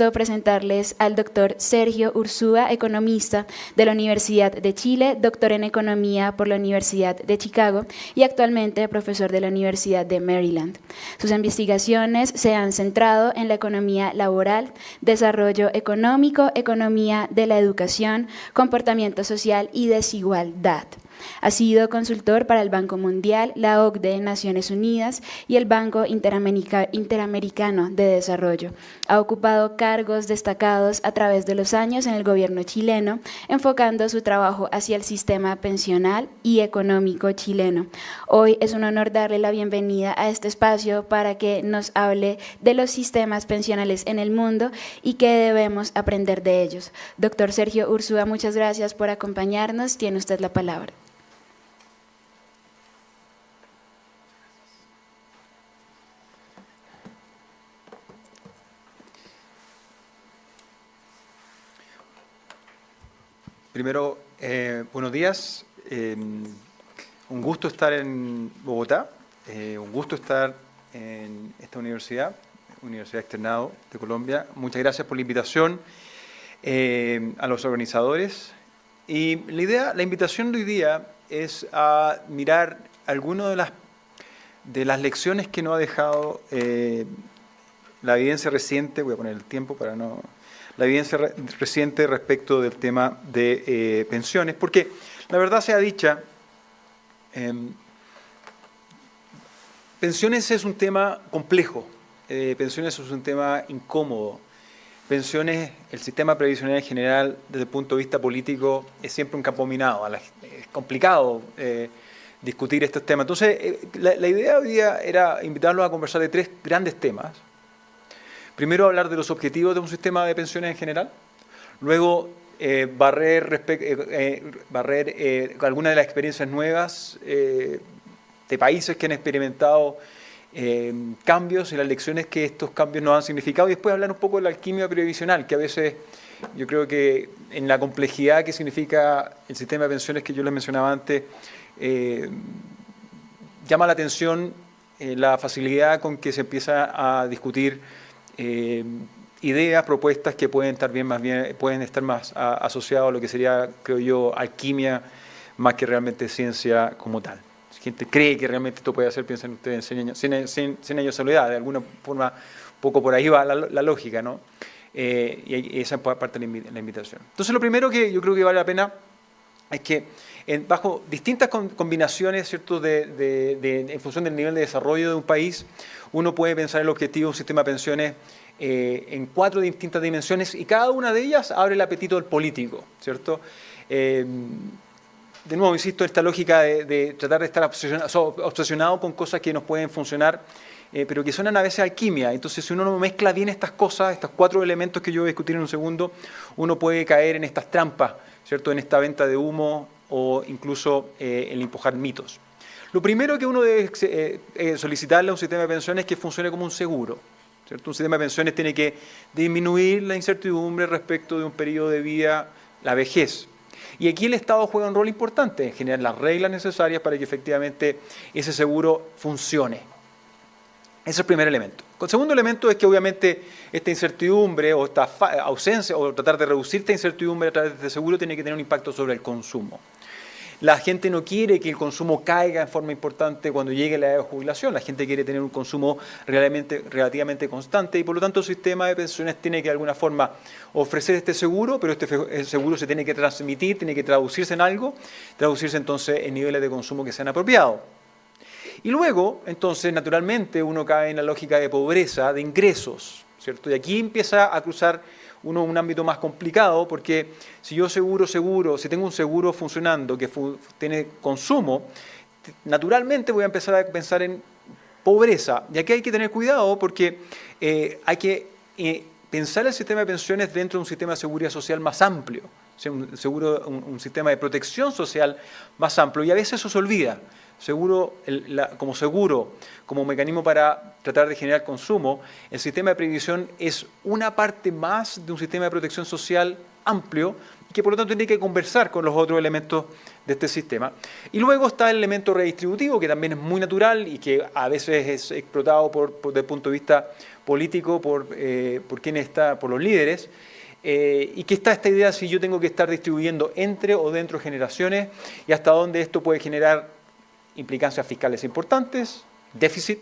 gusto presentarles al doctor Sergio Ursúa, economista de la Universidad de Chile, doctor en Economía por la Universidad de Chicago y actualmente profesor de la Universidad de Maryland. Sus investigaciones se han centrado en la economía laboral, desarrollo económico, economía de la educación, comportamiento social y desigualdad. Ha sido consultor para el Banco Mundial, la OCDE, Naciones Unidas y el Banco Interamericano de Desarrollo. Ha ocupado cargos destacados a través de los años en el gobierno chileno, enfocando su trabajo hacia el sistema pensional y económico chileno. Hoy es un honor darle la bienvenida a este espacio para que nos hable de los sistemas pensionales en el mundo y qué debemos aprender de ellos. Doctor Sergio Ursúa, muchas gracias por acompañarnos. Tiene usted la palabra. Primero, buenos días. Un gusto estar en Bogotá, un gusto estar en esta Universidad Externado de Colombia. Muchas gracias por la invitación a los organizadores. Y la invitación de hoy día es a mirar algunas de las lecciones que nos ha dejado la evidencia reciente. Voy a poner el tiempo para no... La evidencia reciente respecto del tema de pensiones, porque la verdad sea dicha, pensiones es un tema complejo, pensiones es un tema incómodo, pensiones, el sistema previsional en general, desde el punto de vista político, es siempre un campo minado, es complicado discutir estos temas. Entonces, la idea hoy día era invitarlos a conversar de tres grandes temas. Primero, hablar de los objetivos de un sistema de pensiones en general. Luego, barrer algunas de las experiencias nuevas de países que han experimentado cambios y las lecciones que estos cambios nos han significado. Y después hablar un poco de la alquimia previsional, que a veces yo creo que en la complejidad que significa el sistema de pensiones que yo les mencionaba antes, llama la atención la facilidad con que se empieza a discutir ideas, propuestas que pueden estar más asociadas a lo que sería, creo yo, alquimia, más que realmente ciencia como tal. Si gente cree que realmente esto puede hacer, piensen ustedes en 100 años de soledad, de alguna forma, un poco por ahí va la lógica, ¿no? Y esa es parte de la invitación. Entonces, lo primero que yo creo que vale la pena es que bajo distintas combinaciones, ¿cierto?, en función del nivel de desarrollo de un país, uno puede pensar el objetivo de un sistema de pensiones en 4 distintas dimensiones y cada una de ellas abre el apetito del político, ¿cierto? De nuevo, insisto, esta lógica de tratar de estar obsesionado con cosas que nos pueden funcionar, pero que suenan a veces alquimia. Entonces, si uno no mezcla bien estas cosas, estos 4 elementos que yo voy a discutir en un segundo, uno puede caer en estas trampas, ¿cierto?, en esta venta de humo o incluso en empujar mitos. Lo primero que uno debe solicitarle a un sistema de pensiones es que funcione como un seguro, ¿cierto? Un sistema de pensiones tiene que disminuir la incertidumbre respecto de un periodo de vida, la vejez. Y aquí el Estado juega un rol importante en generar las reglas necesarias para que efectivamente ese seguro funcione. Ese es el primer elemento. El segundo elemento es que obviamente esta incertidumbre o esta ausencia o tratar de reducir esta incertidumbre a través de este seguro tiene que tener un impacto sobre el consumo. La gente no quiere que el consumo caiga en forma importante cuando llegue la edad de jubilación. La gente quiere tener un consumo relativamente constante y por lo tanto el sistema de pensiones tiene que de alguna forma ofrecer este seguro, pero este seguro se tiene que transmitir, tiene que traducirse en algo, traducirse entonces en niveles de consumo que sean apropiados. Y luego, entonces, naturalmente, uno cae en la lógica de pobreza, de ingresos, ¿cierto? Y aquí empieza a cruzar un ámbito más complicado, porque si yo si tengo un seguro funcionando que tiene consumo, naturalmente voy a empezar a pensar en pobreza. Y aquí hay que tener cuidado porque hay que pensar el sistema de pensiones dentro de un sistema de seguridad social más amplio, o sea, un sistema de protección social más amplio, y a veces eso se olvida. Como mecanismo para tratar de generar consumo, el sistema de previsión es una parte más de un sistema de protección social amplio y que por lo tanto tiene que conversar con los otros elementos de este sistema. Y luego está el elemento redistributivo, que también es muy natural y que a veces es explotado desde el punto de vista político por los líderes, y que está esta idea si yo tengo que estar distribuyendo entre o dentro de generaciones y hasta dónde esto puede generar implicancias fiscales importantes, déficit,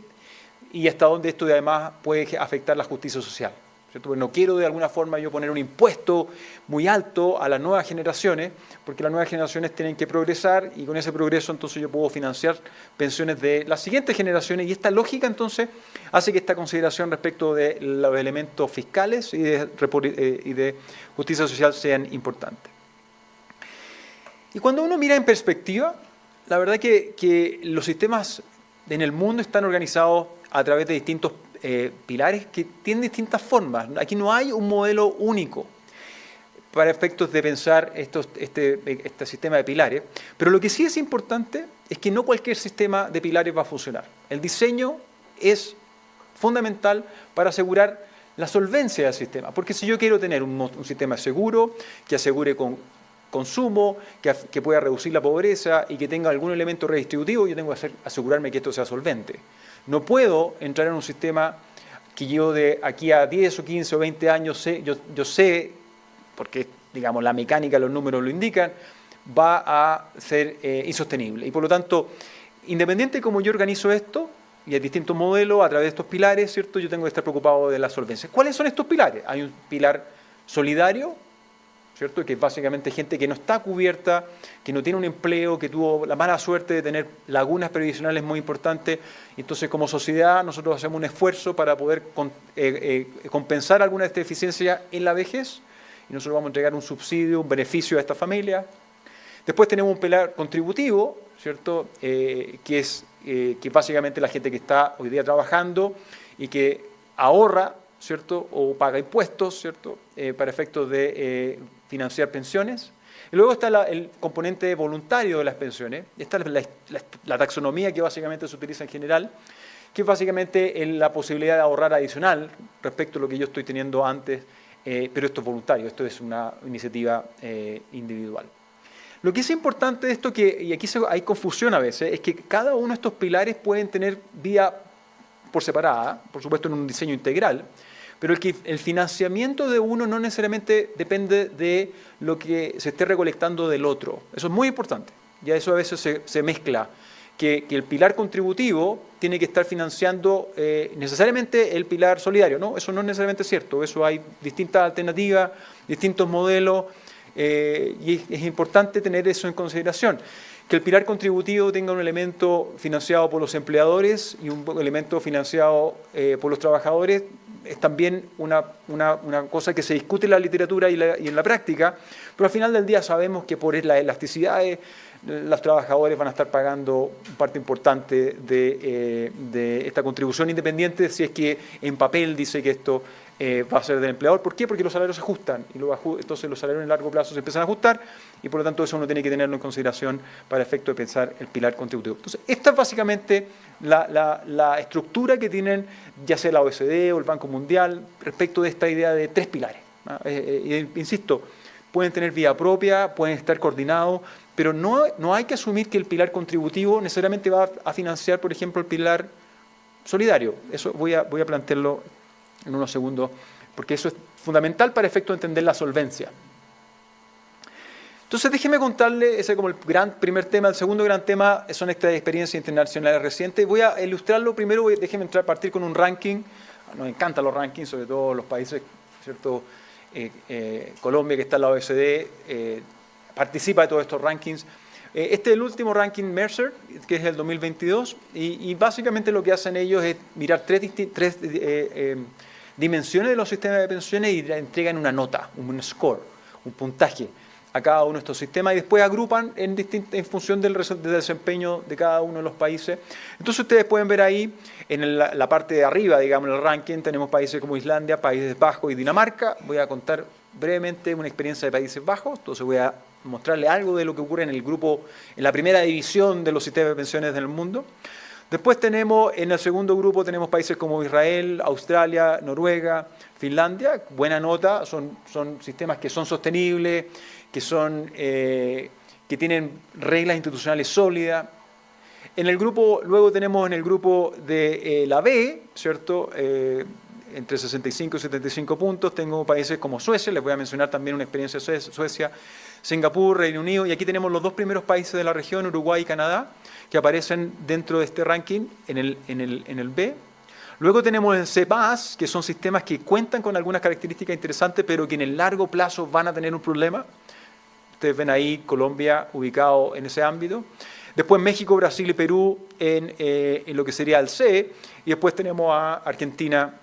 y hasta dónde esto además puede afectar la justicia social. ¿Cierto? Pues no quiero de alguna forma yo poner un impuesto muy alto a las nuevas generaciones, porque las nuevas generaciones tienen que progresar y con ese progreso entonces yo puedo financiar pensiones de las siguientes generaciones, y esta lógica entonces hace que esta consideración respecto de los elementos fiscales y de justicia social sean importantes. Y cuando uno mira en perspectiva, la verdad que los sistemas en el mundo están organizados a través de distintos pilares que tienen distintas formas. Aquí no hay un modelo único para efectos de pensar este sistema de pilares, pero lo que sí es importante es que no cualquier sistema de pilares va a funcionar. El diseño es fundamental para asegurar la solvencia del sistema, porque si yo quiero tener un sistema seguro, que asegure consumo, que pueda reducir la pobreza y que tenga algún elemento redistributivo, yo tengo que asegurarme que esto sea solvente. No puedo entrar en un sistema que yo de aquí a 10 o 15 o 20 años yo sé, porque digamos la mecánica, los números lo indican, va a ser insostenible. Y por lo tanto, independiente de cómo yo organizo esto, y hay distintos modelos a través de estos pilares, ¿cierto? Yo tengo que estar preocupado de la solvencia. ¿Cuáles son estos pilares? Hay un pilar solidario, ¿cierto? Que es básicamente gente que no está cubierta, que no tiene un empleo, que tuvo la mala suerte de tener lagunas previsionales muy importantes. Entonces, como sociedad, nosotros hacemos un esfuerzo para poder compensar alguna de estas deficiencias en la vejez, y nosotros vamos a entregar un subsidio, un beneficio a esta familia. Después tenemos un pilar contributivo, ¿cierto? Que es básicamente la gente que está hoy día trabajando y que ahorra, ¿cierto? O paga impuestos, ¿cierto? Para efectos de financiar pensiones. Y luego está el componente voluntario de las pensiones. Esta es la taxonomía que básicamente se utiliza en general, que es básicamente la posibilidad de ahorrar adicional respecto a lo que yo estoy teniendo antes, pero esto es voluntario, esto es una iniciativa individual. Lo que es importante de esto, y aquí hay confusión a veces, es que cada uno de estos pilares pueden tener vía por separada, por supuesto en un diseño integral, pero el financiamiento de uno no necesariamente depende de lo que se esté recolectando del otro. Eso es muy importante. Ya eso a veces se mezcla, que el pilar contributivo tiene que estar financiando necesariamente el pilar solidario. No, eso no es necesariamente cierto. Eso hay distintas alternativas, distintos modelos, y es importante tener eso en consideración. Que el pilar contributivo tenga un elemento financiado por los empleadores y un elemento financiado por los trabajadores es también una cosa que se discute en la literatura y en la práctica, pero al final del día sabemos que por la elasticidad los trabajadores van a estar pagando parte importante de esta contribución, independiente de si es que en papel dice que esto va a ser del empleador. ¿Por qué? Porque los salarios se ajustan, y entonces los salarios en largo plazo se empiezan a ajustar, y por lo tanto eso uno tiene que tenerlo en consideración para efecto de pensar el pilar contributivo. Entonces, esta es básicamente la estructura que tienen ya sea la OECD o el Banco Mundial respecto de esta idea de tres pilares, ¿no? Insisto, pueden tener vía propia, pueden estar coordinados, pero no hay que asumir que el pilar contributivo necesariamente va a financiar, por ejemplo, el pilar solidario. Eso voy a plantearlo en unos segundos, porque eso es fundamental para efecto de entender la solvencia. Entonces, déjeme contarle, ese es como el primer tema. El segundo gran tema son estas experiencias internacionales recientes. Voy a ilustrarlo primero, déjeme partir con un ranking. Nos encantan los rankings, sobre todo los países, ¿cierto? Colombia, que está en la OECD, participa de todos estos rankings. Este es el último ranking Mercer, que es el 2022, y básicamente lo que hacen ellos es mirar tres dimensiones de los sistemas de pensiones y entregan una nota, un score, un puntaje a cada uno de estos sistemas, y después agrupan en función del desempeño de cada uno de los países. Entonces ustedes pueden ver ahí, en la parte de arriba, digamos, en el ranking, tenemos países como Islandia, Países Bajos y Dinamarca. Voy a contar brevemente una experiencia de Países Bajos, entonces voy a mostrarle algo de lo que ocurre en el grupo, en la primera división de los sistemas de pensiones del mundo. Después tenemos, en el segundo grupo, tenemos países como Israel, Australia, Noruega, Finlandia. Buena nota, son sistemas que son sostenibles, que que tienen reglas institucionales sólidas. En el grupo, luego tenemos en el grupo de la B, ¿cierto? Entre 65 y 75 puntos. Tengo países como Suecia, les voy a mencionar también una experiencia de Suecia, Singapur, Reino Unido, y aquí tenemos los dos primeros países de la región, Uruguay y Canadá, que aparecen dentro de este ranking en el B. Luego tenemos el C+, que son sistemas que cuentan con algunas características interesantes, pero que en el largo plazo van a tener un problema. Ustedes ven ahí Colombia ubicado en ese ámbito. Después México, Brasil y Perú en lo que sería el C. Y después tenemos a Argentina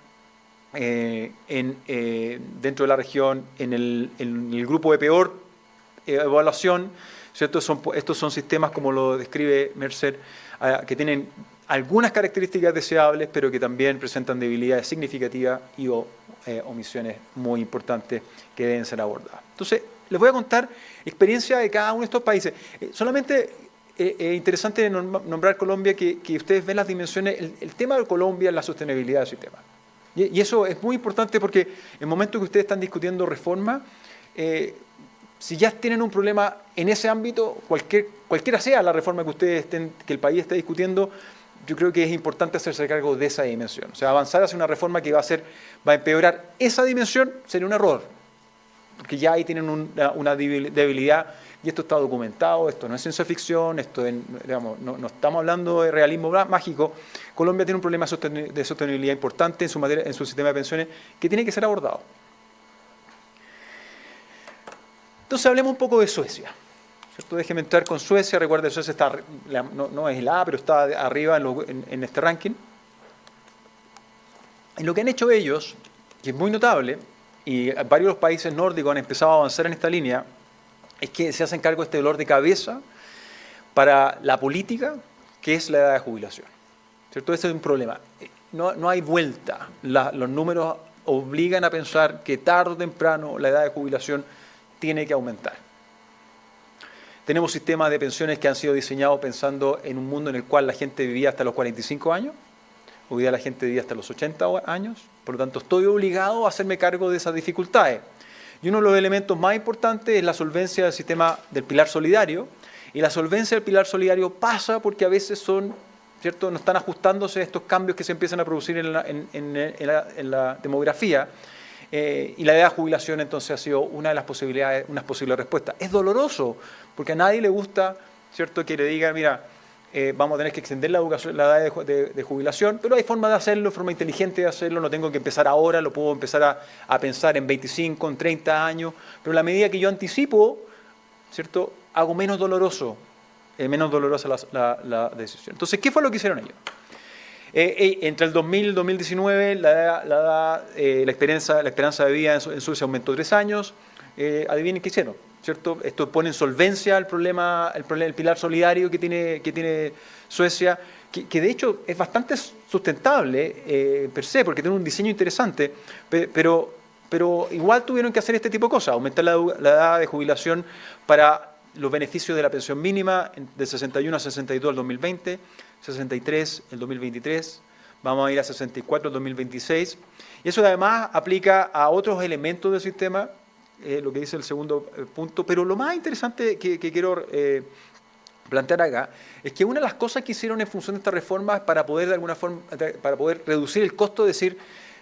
dentro de la región en el grupo de peor evaluación, ¿cierto? Estos son sistemas, como lo describe Mercer, que tienen algunas características deseables, pero que también presentan debilidades significativas y omisiones muy importantes que deben ser abordadas. Entonces, les voy a contar experiencia de cada uno de estos países. Solamente es interesante nombrar Colombia, que ustedes ven las dimensiones. El tema de Colombia es la sostenibilidad del sistema. Y eso es muy importante porque en el momento que ustedes están discutiendo reforma, si ya tienen un problema en ese ámbito, cualquiera sea la reforma que el país esté discutiendo, yo creo que es importante hacerse cargo de esa dimensión. O sea, avanzar hacia una reforma que va a empeorar esa dimensión sería un error, porque ya ahí tienen una debilidad, y esto está documentado, esto no es ciencia ficción, digamos, no estamos hablando de realismo mágico. Colombia tiene un problema de sostenibilidad importante en su sistema de pensiones que tiene que ser abordado. Entonces hablemos un poco de Suecia. ¿Cierto? Déjenme entrar con Suecia. Recuerden, Suecia no es la A, pero está arriba en este ranking. Y lo que han hecho ellos, que es muy notable, y varios de los países nórdicos han empezado a avanzar en esta línea, es que se hacen cargo de este dolor de cabeza para la política, que es la edad de jubilación. ¿Cierto? Ese es un problema. No hay vuelta. Los números obligan a pensar que tarde o temprano la edad de jubilación tiene que aumentar. Tenemos sistemas de pensiones que han sido diseñados pensando en un mundo en el cual la gente vivía hasta los 45 años, hoy día la gente vivía hasta los 80 años, por lo tanto estoy obligado a hacerme cargo de esas dificultades. Y uno de los elementos más importantes es la solvencia del sistema del pilar solidario, y la solvencia del pilar solidario pasa porque a veces ¿cierto? No están ajustándose a estos cambios que se empiezan a producir en la demografía. Y la edad de jubilación entonces ha sido una posible respuesta. Es doloroso, porque a nadie le gusta, ¿cierto?, que le digan, mira, vamos a tener que extender la edad de jubilación, pero hay forma de hacerlo, forma inteligente de hacerlo, no tengo que empezar ahora, lo puedo empezar a pensar en 25, en 30 años, pero a la medida que yo anticipo, ¿cierto?, hago menos dolorosa la decisión. Entonces, ¿qué fue lo que hicieron ellos? Entre el 2000 y el 2019 la esperanza de vida en Suecia aumentó 3 años. Adivinen qué hicieron, ¿cierto? Esto pone en solvencia el pilar solidario que tiene Suecia, que de hecho es bastante sustentable per se, porque tiene un diseño interesante, pero igual tuvieron que hacer este tipo de cosas, aumentar la edad de jubilación para los beneficios de la pensión mínima de 61 a 62 el 2020, 63 el 2023, vamos a ir a 64 el 2026, y eso además aplica a otros elementos del sistema, lo que dice el segundo punto, pero lo más interesante que quiero plantear acá es que una de las cosas que hicieron en función de esta reforma para poder de alguna forma, para poder reducir el costo, decir,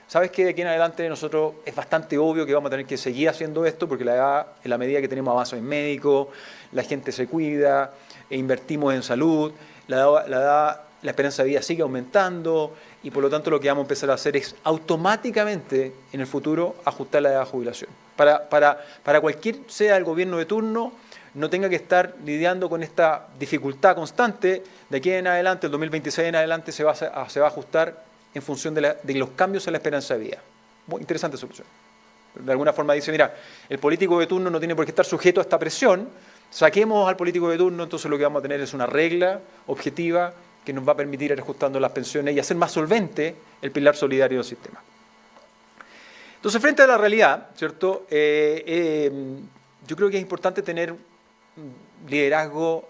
sabes que de aquí en adelante nosotros es bastante obvio que vamos a tener que seguir haciendo esto, porque en la medida que tenemos avances en médicos, la gente se cuida, invertimos en salud, la esperanza de vida sigue aumentando, y por lo tanto lo que vamos a empezar a hacer es automáticamente en el futuro ajustar la edad de jubilación. Para cualquier sea el gobierno de turno, no tenga que estar lidiando con esta dificultad constante. De aquí en adelante, el 2026 en adelante, se va a ajustar en función de los cambios en la esperanza de vida. Muy interesante solución. De alguna forma dice, mira, el político de turno no tiene por qué estar sujeto a esta presión, saquemos al político de turno, entonces lo que vamos a tener es una regla objetiva que nos va a permitir ir ajustando las pensiones y hacer más solvente el pilar solidario del sistema. Entonces, frente a la realidad, ¿cierto? Yo creo que es importante tener liderazgo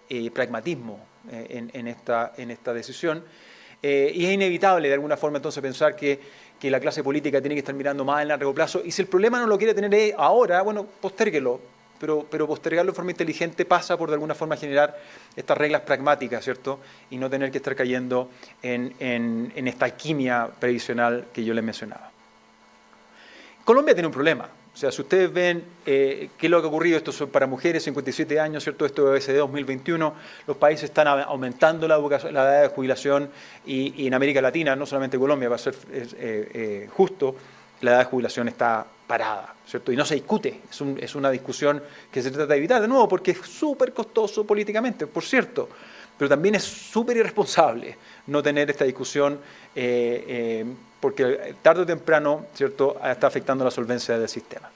y pragmatismo en esta decisión. Y es inevitable, de alguna forma, entonces, pensar que la clase política tiene que estar mirando más en largo plazo. Y si el problema no lo quiere tener ahora, bueno, postérguelo. pero postergarlo de forma inteligente pasa por de alguna forma generar estas reglas pragmáticas, ¿cierto? Y no tener que estar cayendo en esta alquimia previsional que yo les mencionaba. Colombia tiene un problema. O sea, si ustedes ven qué es lo que ha ocurrido, esto es para mujeres, 57 años, ¿cierto? Esto es OECD 2021, los países están aumentando la edad de jubilación y en América Latina, no solamente Colombia, va a ser justo, la edad de jubilación está parada, ¿cierto? Y no se discute, es una discusión que se trata de evitar, de nuevo, porque es súper costoso políticamente, por cierto, pero también es súper irresponsable no tener esta discusión porque tarde o temprano, ¿cierto?, está afectando la solvencia del sistema.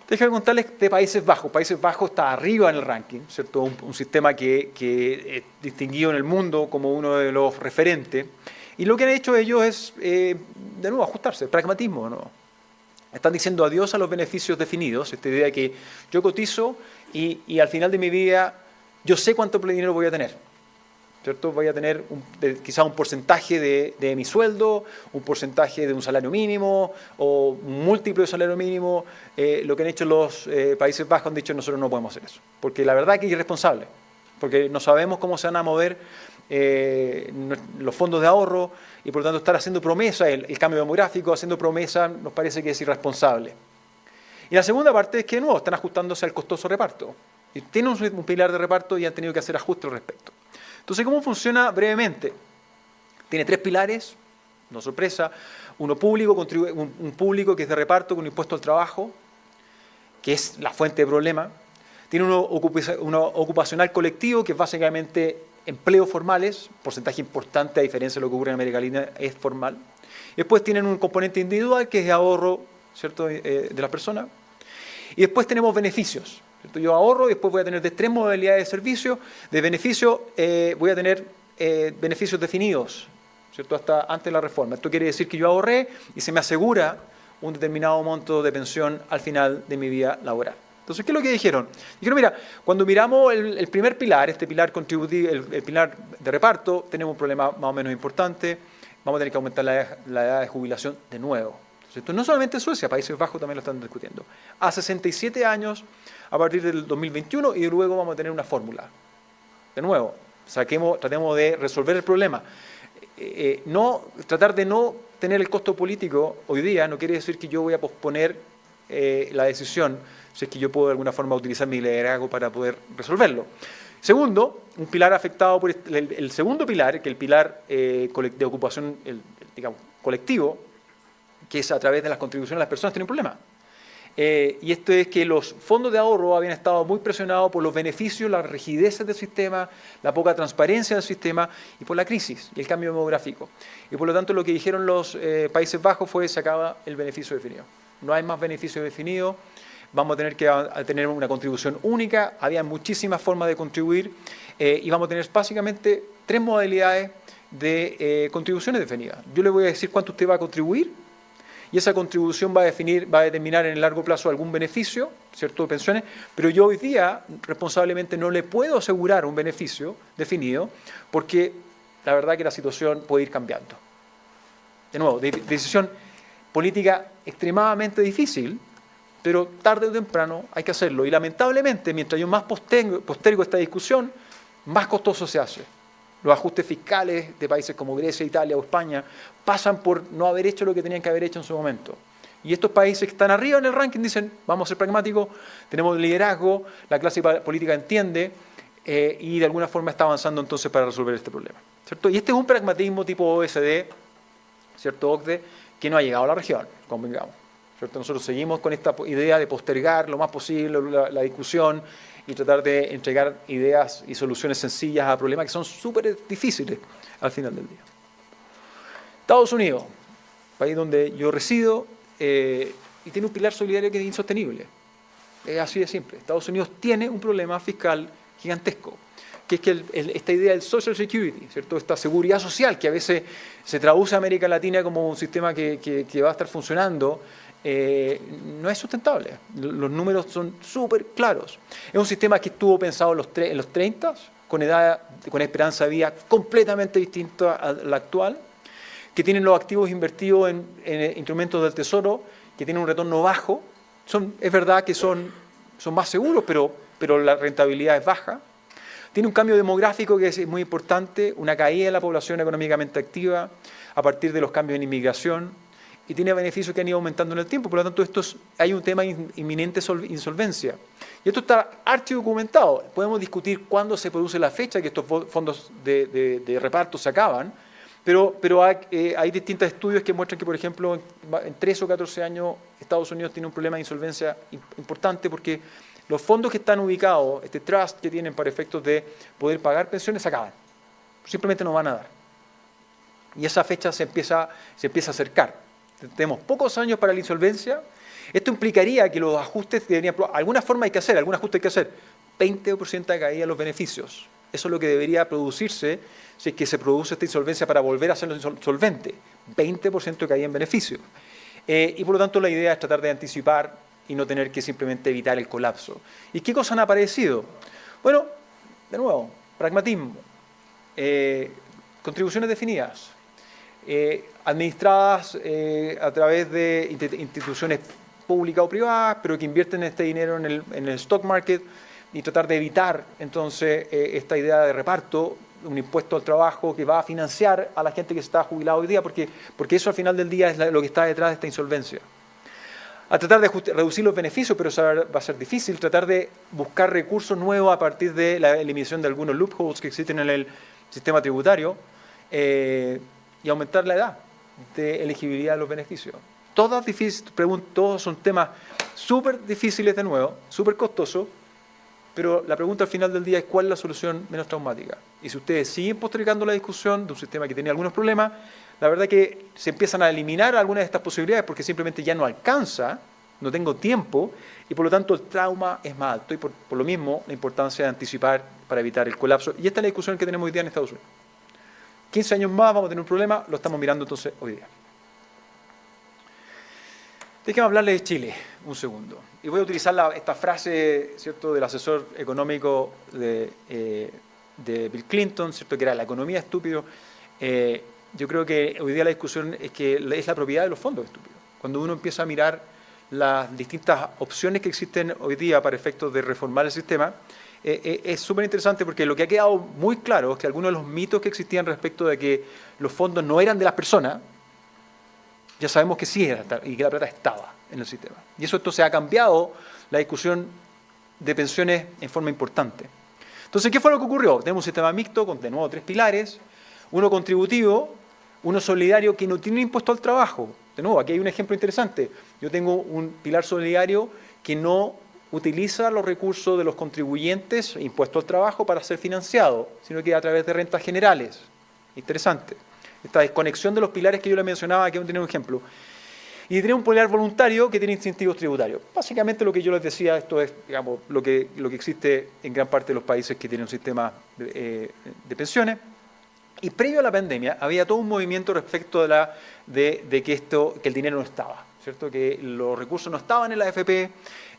Déjenme contarles de Países Bajos. Países Bajos está arriba en el ranking, ¿cierto? Un sistema que es distinguido en el mundo como uno de los referentes. Y lo que han hecho ellos es, de nuevo, ajustarse, pragmatismo, ¿no? Están diciendo adiós a los beneficios definidos, esta idea de que yo cotizo y al final de mi vida yo sé cuánto dinero voy a tener, ¿cierto? Voy a tener quizá un porcentaje de mi sueldo, un porcentaje de un salario mínimo o un múltiplo de salario mínimo. Lo que han hecho los Países Bajos han dicho nosotros no podemos hacer eso, porque la verdad que es irresponsable, porque no sabemos cómo se van a mover los fondos de ahorro y por lo tanto estar haciendo promesas, el cambio demográfico, haciendo promesas, nos parece que es irresponsable. Y la segunda parte es que de nuevo están ajustándose al costoso reparto. Y tienen un pilar de reparto y han tenido que hacer ajustes al respecto. Entonces, ¿cómo funciona brevemente? Tiene 3 pilares, no sorpresa. Uno público, un público que es de reparto con impuesto al trabajo, que es la fuente de problema. Tiene uno ocupacional colectivo, que es básicamente empleos formales, porcentaje importante a diferencia de lo que ocurre en América Latina, es formal. Después tienen un componente individual, que es de ahorro, ¿cierto?, de la persona. Y después tenemos beneficios. ¿Cierto? Yo ahorro y después voy a tener de 3 modalidades de servicio. De beneficio voy a tener beneficios definidos, ¿cierto?, hasta antes de la reforma. Esto quiere decir que yo ahorré y se me asegura un determinado monto de pensión al final de mi vida laboral. Entonces, ¿qué es lo que dijeron? Dijeron, mira, cuando miramos el primer pilar, este pilar contributivo, el pilar de reparto, tenemos un problema más o menos importante. Vamos a tener que aumentar la edad de jubilación de nuevo. Esto no solamente en Suecia, Países Bajos también lo están discutiendo. A 67 años a partir del 2021 y luego vamos a tener una fórmula. De nuevo, tratemos de resolver el problema. Tratar de no tener el costo político hoy día no quiere decir que yo voy a posponer la decisión, si es que yo puedo de alguna forma utilizar mi liderazgo para poder resolverlo. Segundo, un pilar afectado por el segundo pilar, que es el pilar de ocupación digamos, colectivo, que es a través de las contribuciones de las personas, tiene un problema. Y esto es que los fondos de ahorro habían estado muy presionados por los beneficios, las rigideces del sistema, la poca transparencia del sistema y por la crisis y el cambio demográfico. Y por lo tanto lo que dijeron los Países Bajos fue se acaba el beneficio definido. No hay más beneficio definido, vamos a tener que tener una contribución única, había muchísimas formas de contribuir y vamos a tener básicamente 3 modalidades de contribuciones definidas. Yo le voy a decir cuánto usted va a contribuir, y esa contribución va a determinar en el largo plazo algún beneficio, ¿cierto?, de pensiones, pero yo hoy día responsablemente no le puedo asegurar un beneficio definido porque la verdad que la situación puede ir cambiando. De nuevo, decisión política extremadamente difícil, pero tarde o temprano hay que hacerlo. Y lamentablemente, mientras yo más postergo esta discusión, más costoso se hace. Los ajustes fiscales de países como Grecia, Italia o España pasan por no haber hecho lo que tenían que haber hecho en su momento. Y estos países que están arriba en el ranking dicen, vamos a ser pragmáticos, tenemos liderazgo, la clase política entiende y de alguna forma está avanzando entonces para resolver este problema, ¿cierto? Y este es un pragmatismo tipo OECD, ¿cierto?, OCDE, que no ha llegado a la región, convengamos, ¿cierto? Nosotros seguimos con esta idea de postergar lo más posible la discusión y tratar de entregar ideas y soluciones sencillas a problemas que son súper difíciles al final del día. Estados Unidos, país donde yo resido, y tiene un pilar solidario que es insostenible. Es así de simple. Estados Unidos tiene un problema fiscal gigantesco, que es que esta idea del Social Security, ¿cierto?, esta seguridad social que a veces se traduce a América Latina como un sistema que va a estar funcionando, no es sustentable. Los números son súper claros. Es un sistema que estuvo pensado en los 30, con esperanza de vida completamente distinta a la actual, que tienen los activos invertidos en instrumentos del tesoro, que tienen un retorno bajo. Es verdad que son son más seguros, pero la rentabilidad es baja. Tiene un cambio demográfico que es muy importante, una caída de la población económicamente activa a partir de los cambios en inmigración, y tiene beneficios que han ido aumentando en el tiempo. Por lo tanto, hay un tema de inminente insolvencia. Y esto está archidocumentado. Podemos discutir cuándo se produce la fecha que estos fondos de reparto se acaban, pero hay distintos estudios que muestran que, por ejemplo, en 13 o 14 años Estados Unidos tiene un problema de insolvencia importante porque los fondos que están ubicados, este trust que tienen para efectos de poder pagar pensiones, se acaban. Simplemente no van a dar. Y esa fecha se empieza a acercar. Tenemos pocos años para la insolvencia. Esto implicaría que los ajustes deberían... Alguna forma hay que hacer, algún ajuste hay que hacer. 20% de caída en los beneficios. Eso es lo que debería producirse si es que se produce esta insolvencia para volver a hacerlo solvente. 20% de caída en beneficios. Y por lo tanto la idea es tratar de anticipar y no tener que simplemente evitar el colapso. ¿Y qué cosas han aparecido? Bueno, de nuevo, pragmatismo, contribuciones definidas, administradas a través de instituciones públicas o privadas, pero que invierten este dinero en el stock market y tratar de evitar entonces esta idea de reparto, un impuesto al trabajo que va a financiar a la gente que está jubilada hoy día, porque eso al final del día es lo que está detrás de esta insolvencia. A tratar de reducir los beneficios, pero eso va a ser difícil, tratar de buscar recursos nuevos a partir de la eliminación de algunos loopholes que existen en el sistema tributario y aumentar la edad de elegibilidad de los beneficios. Todos son temas súper difíciles de nuevo, súper costosos, pero la pregunta al final del día es cuál es la solución menos traumática. Y si ustedes siguen postergando la discusión de un sistema que tiene algunos problemas, la verdad es que se empiezan a eliminar algunas de estas posibilidades porque simplemente ya no alcanza, no tengo tiempo, y por lo tanto el trauma es más alto. Y por lo mismo la importancia de anticipar para evitar el colapso. Y esta es la discusión que tenemos hoy día en Estados Unidos. 15 años más vamos a tener un problema, lo estamos mirando entonces hoy día. Déjenme hablarles de Chile un segundo. Y voy a utilizar esta frase, ¿cierto?, del asesor económico de Bill Clinton, ¿cierto?, que era la economía estúpido. Yo creo que hoy día la discusión es que es la propiedad de los fondos estúpidos. Cuando uno empieza a mirar las distintas opciones que existen hoy día para efectos de reformar el sistema, es súper interesante porque lo que ha quedado muy claro es que algunos de los mitos que existían respecto de que los fondos no eran de las personas, ya sabemos que sí era y que la plata estaba en el sistema. Y eso entonces ha cambiado la discusión de pensiones en forma importante. Entonces, ¿qué fue lo que ocurrió? Tenemos un sistema mixto con, de nuevo, 3 pilares, uno contributivo, uno solidario que no tiene impuesto al trabajo. De nuevo, aquí hay un ejemplo interesante. Yo tengo un pilar solidario que no utiliza los recursos de los contribuyentes, impuesto al trabajo, para ser financiado, sino que a través de rentas generales. Interesante. Esta desconexión de los pilares que yo les mencionaba, aquí vamos a tener un ejemplo. Y tiene un pilar voluntario que tiene incentivos tributarios. Básicamente lo que yo les decía, esto es, digamos, lo que existe en gran parte de los países que tienen un sistema de pensiones. Y previo a la pandemia había todo un movimiento respecto de que el dinero no estaba, ¿cierto? Que los recursos no estaban en la AFP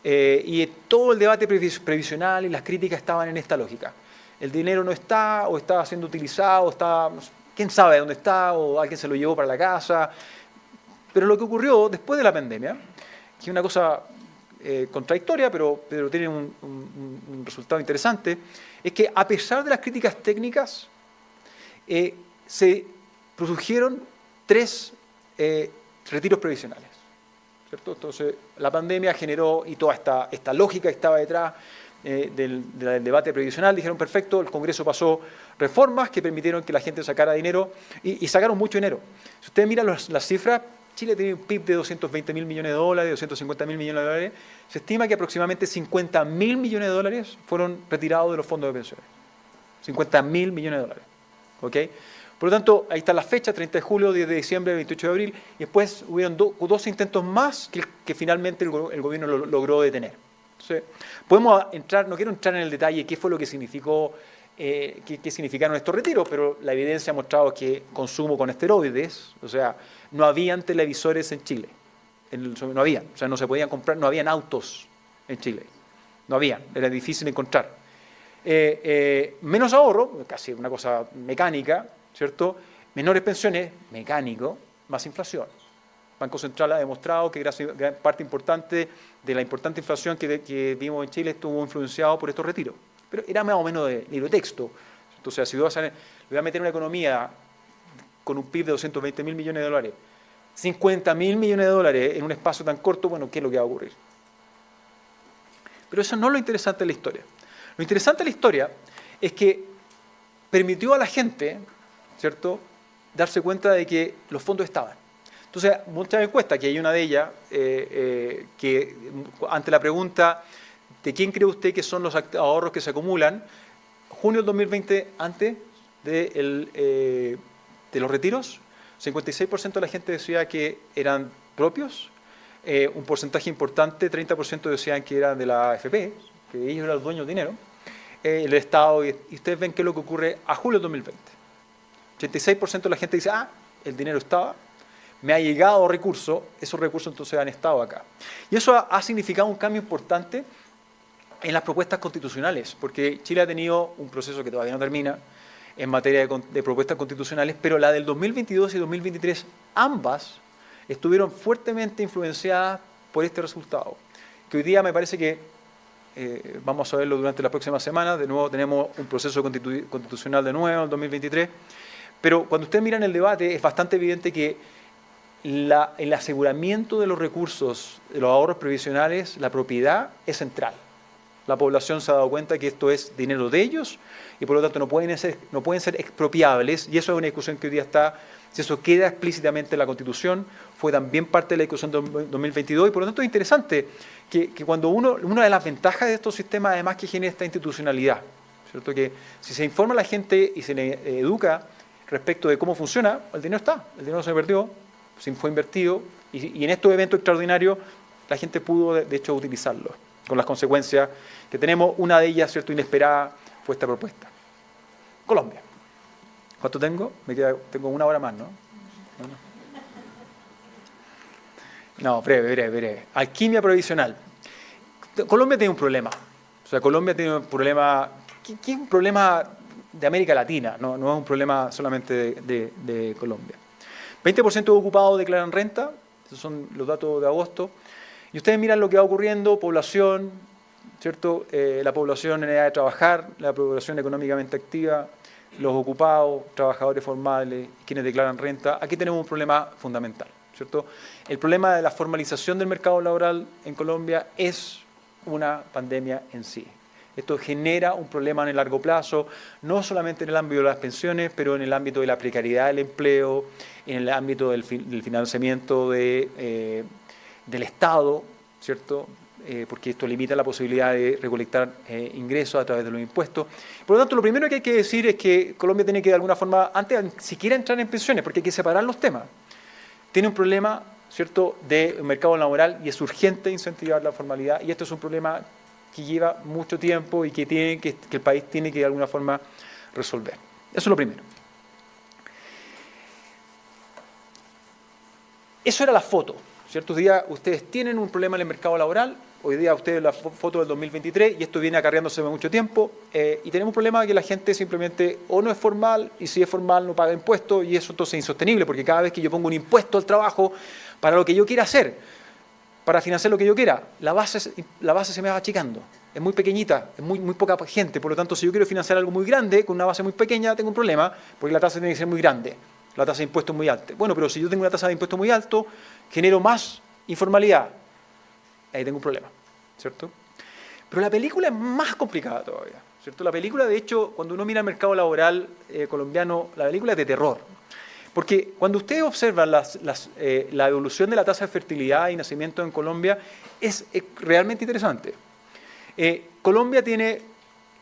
y todo el debate previsional y las críticas estaban en esta lógica. El dinero no está o está siendo utilizado, no sé, quién sabe dónde está o alguien se lo llevó para la casa. Pero lo que ocurrió después de la pandemia, que es una cosa contradictoria, pero tiene un resultado interesante, es que a pesar de las críticas técnicas, se produjeron 3 retiros previsionales, ¿cierto? Entonces, la pandemia generó, y toda esta lógica que estaba detrás del debate previsional, dijeron, perfecto, el Congreso pasó reformas que permitieron que la gente sacara dinero, y sacaron mucho dinero. Si ustedes miran las cifras, Chile tiene un PIB de 220.000 millones de dólares, 250.000 millones de dólares. Se estima que aproximadamente 50.000 millones de dólares fueron retirados de los fondos de pensiones. 50.000 millones de dólares. ¿Ok? Por lo tanto, ahí está la fecha, 30 de julio, 10 de diciembre, 28 de abril, y después hubieron 2 intentos más que finalmente el gobierno logró detener. Entonces, podemos entrar, no quiero entrar en el detalle qué fue lo que significó, qué significaron estos retiros, pero la evidencia ha mostrado que consumo con esteroides, o sea, no habían televisores en Chile, no habían, o sea, no se podían comprar, no habían autos en Chile, no habían, era difícil encontrar. Menos ahorro, casi una cosa mecánica, ¿cierto? Menores pensiones, mecánico, más inflación. Banco Central ha demostrado que gran parte importante de la importante inflación que vimos en Chile estuvo influenciado por estos retiros. Pero era más o menos de libro de texto. Entonces, si le voy a meter una economía con un PIB de 220.000 millones de dólares, 50.000 millones de dólares en un espacio tan corto, bueno, ¿qué es lo que va a ocurrir? Pero eso no es lo interesante de la historia. Lo interesante de la historia es que permitió a la gente, ¿cierto?, darse cuenta de que los fondos estaban. Entonces, muchas encuestas, que hay una de ellas, que ante la pregunta de quién cree usted que son los ahorros que se acumulan, junio del 2020, antes de los retiros, 56% de la gente decía que eran propios, un porcentaje importante, 30% decían que eran de la AFP, que ellos eran los dueños del dinero, el Estado, y ustedes ven qué es lo que ocurre a julio del 2020. 86% de la gente dice, el dinero estaba, me ha llegado recursos, esos recursos entonces han estado acá. Y eso ha significado un cambio importante en las propuestas constitucionales, porque Chile ha tenido un proceso que todavía no termina en materia de propuestas constitucionales, pero la del 2022 y 2023, ambas estuvieron fuertemente influenciadas por este resultado, que hoy día me parece que vamos a verlo durante las próximas semanas. De nuevo tenemos un proceso constitucional de nuevo en el 2023, pero cuando ustedes miran el debate es bastante evidente que el aseguramiento de los recursos, de los ahorros previsionales, la propiedad es central. La población se ha dado cuenta que esto es dinero de ellos y por lo tanto no pueden ser expropiables, y eso es una discusión que hoy día está, si eso queda explícitamente en la Constitución, fue también parte de la discusión de 2022, y por lo tanto es interesante que cuando una de las ventajas de estos sistemas además que genera esta institucionalidad, ¿cierto? Que si se informa a la gente y se le educa respecto de cómo funciona, el dinero está, el dinero se perdió, fue invertido, y en estos eventos extraordinarios la gente pudo de hecho utilizarlo, con las consecuencias que tenemos. Una de ellas, ¿cierto?, inesperada, fue esta propuesta. Colombia. ¿Cuánto tengo? Tengo una hora más, ¿no? No, breve. Alquimia provisional. Colombia tiene un problema. O sea, Colombia tiene un problema, que es un problema de América Latina, no es un problema solamente de Colombia. 20% de ocupados declaran renta, esos son los datos de agosto. Y ustedes miran lo que va ocurriendo, población, ¿cierto? La población en edad de trabajar, la población económicamente activa, los ocupados, trabajadores formales, quienes declaran renta. Aquí tenemos un problema fundamental, ¿cierto? El problema de la formalización del mercado laboral en Colombia es una pandemia en sí. Esto genera un problema en el largo plazo, no solamente en el ámbito de las pensiones, pero en el ámbito de la precariedad del empleo, en el ámbito del financiamiento del Estado, ¿cierto? Porque esto limita la posibilidad de recolectar ingresos a través de los impuestos. Por lo tanto, lo primero que hay que decir es que Colombia tiene que, de alguna forma, antes de siquiera entrar en pensiones, porque hay que separar los temas, tiene un problema, ¿cierto?, de mercado laboral, y es urgente incentivar la formalidad, y esto es un problema que lleva mucho tiempo y que el país tiene que, de alguna forma, resolver. Eso es lo primero. Eso era la foto, ¿cierto? Hoy día ustedes tienen un problema en el mercado laboral, hoy día ustedes la foto del 2023, y esto viene acarreándose de mucho tiempo, y tenemos un problema de que la gente simplemente o no es formal, y si es formal no paga impuestos, y eso entonces es insostenible, porque cada vez que yo pongo un impuesto al trabajo para lo que yo quiera hacer, para financiar lo que yo quiera, la base se me va achicando, es muy pequeñita, es muy poca gente, por lo tanto si yo quiero financiar algo muy grande con una base muy pequeña, tengo un problema, porque la tasa tiene que ser muy grande, la tasa de impuestos muy alta. Bueno, pero si yo tengo una tasa de impuestos muy alto, genero más informalidad, ahí tengo un problema, ¿cierto? Pero la película es más complicada todavía, ¿cierto? La película, de hecho, cuando uno mira el mercado laboral colombiano, la película es de terror. Porque cuando ustedes observan la evolución de la tasa de fertilidad y nacimiento en Colombia, es realmente interesante. Colombia tiene,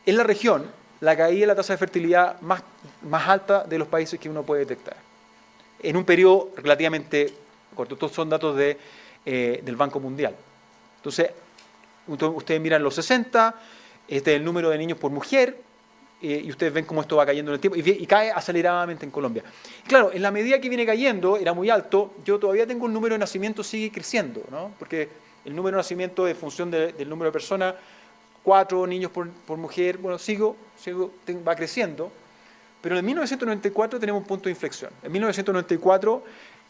en la región, la caída de la tasa de fertilidad más alta de los países que uno puede detectar. En un periodo relativamente corto. Estos son datos del Banco Mundial. Entonces, ustedes miran los 60, este es el número de niños por mujer, y ustedes ven cómo esto va cayendo en el tiempo, y cae aceleradamente en Colombia. Claro, en la medida que viene cayendo, era muy alto, yo todavía tengo un número de nacimientos sigue creciendo, ¿no? Porque el número de nacimientos en función del número de personas, 4 niños por mujer, bueno, va creciendo, pero en 1994 tenemos un punto de inflexión. En 1994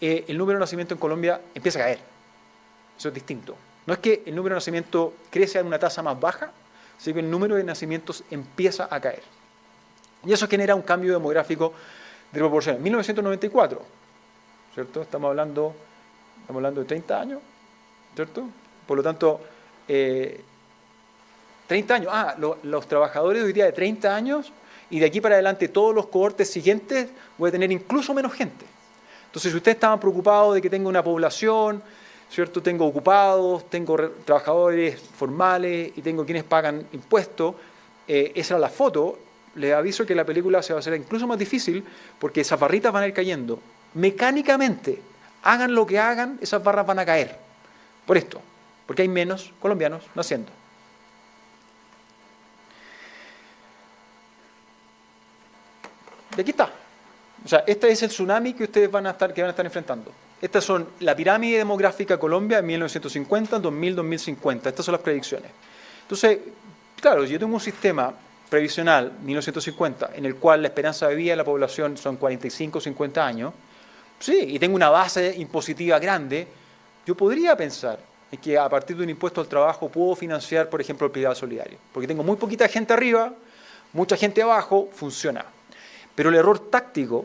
el número de nacimientos en Colombia empieza a caer. Eso es distinto. No es que el número de nacimientos crece a una tasa más baja, sino que el número de nacimientos empieza a caer. Y eso genera un cambio demográfico de proporciones. 1994, ¿cierto? Estamos hablando de 30 años, ¿cierto? Por lo tanto, 30 años. Los trabajadores hoy día de 30 años y de aquí para adelante todos los cohortes siguientes voy a tener incluso menos gente. Entonces, si ustedes estaban preocupados de que tenga una población, ¿cierto? Tengo ocupados, tengo trabajadores formales y tengo quienes pagan impuestos, esa era la foto. Les aviso que la película se va a hacer incluso más difícil porque esas barritas van a ir cayendo. Mecánicamente, hagan lo que hagan, esas barras van a caer. Por esto, porque hay menos colombianos naciendo. Y aquí está. O sea, este es el tsunami que ustedes van a estar enfrentando. Estas son la pirámide demográfica de Colombia en 1950, 2000, 2050. Estas son las predicciones. Entonces, claro, yo tengo un sistema previsional, 1950, en el cual la esperanza de vida de la población son 45, 50 años, sí, y tengo una base impositiva grande, yo podría pensar en que a partir de un impuesto al trabajo puedo financiar, por ejemplo, el privado solidario. Porque tengo muy poquita gente arriba, mucha gente abajo, funciona. Pero el error táctico,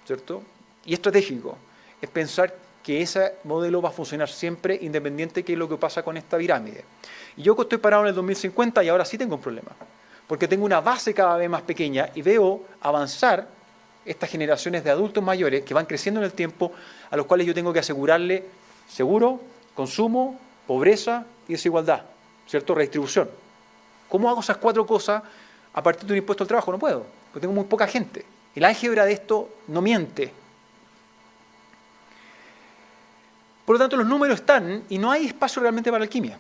¿cierto?, y estratégico, es pensar que ese modelo va a funcionar siempre independiente de qué es lo que pasa con esta pirámide. Y yo estoy parado en el 2050 y ahora sí tengo un problema, porque tengo una base cada vez más pequeña y veo avanzar estas generaciones de adultos mayores que van creciendo en el tiempo, a los cuales yo tengo que asegurarle seguro, consumo, pobreza y desigualdad, ¿cierto?, redistribución. ¿Cómo hago esas cuatro cosas a partir de un impuesto al trabajo? No puedo, porque tengo muy poca gente. El álgebra de esto no miente. Por lo tanto, los números están y no hay espacio realmente para alquimia,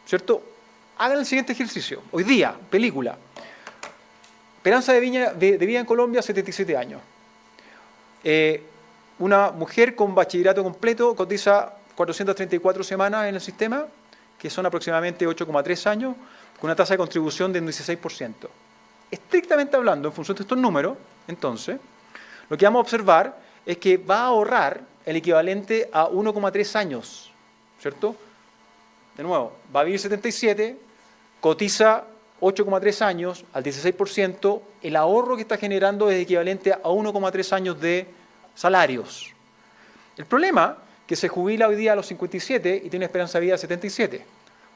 ¿cierto? Hagan el siguiente ejercicio. Hoy día, película. Esperanza de vida en Colombia, 77 años. Una mujer con bachillerato completo cotiza 434 semanas en el sistema, que son aproximadamente 8,3 años, con una tasa de contribución de un 16%. Estrictamente hablando, en función de estos números, entonces, lo que vamos a observar es que va a ahorrar el equivalente a 1,3 años, ¿cierto? De nuevo, va a vivir 77, cotiza 8,3 años al 16%, el ahorro que está generando es equivalente a 1,3 años de salarios. El problema es que se jubila hoy día a los 57 y tiene esperanza de vida de 77.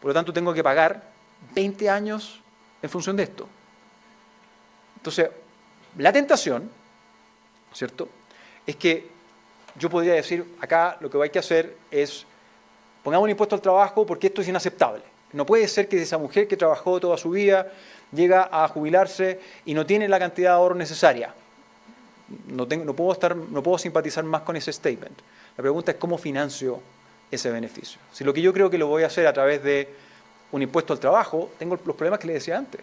Por lo tanto, tengo que pagar 20 años en función de esto. Entonces, la tentación, ¿cierto?, es que yo podría decir, acá lo que hay que hacer es, pongamos un impuesto al trabajo porque esto es inaceptable. No puede ser que esa mujer que trabajó toda su vida llega a jubilarse y no tiene la cantidad de ahorro necesaria. No puedo simpatizar más con ese statement. La pregunta es cómo financio ese beneficio. Si lo que yo creo que lo voy a hacer a través de un impuesto al trabajo, tengo los problemas que les decía antes.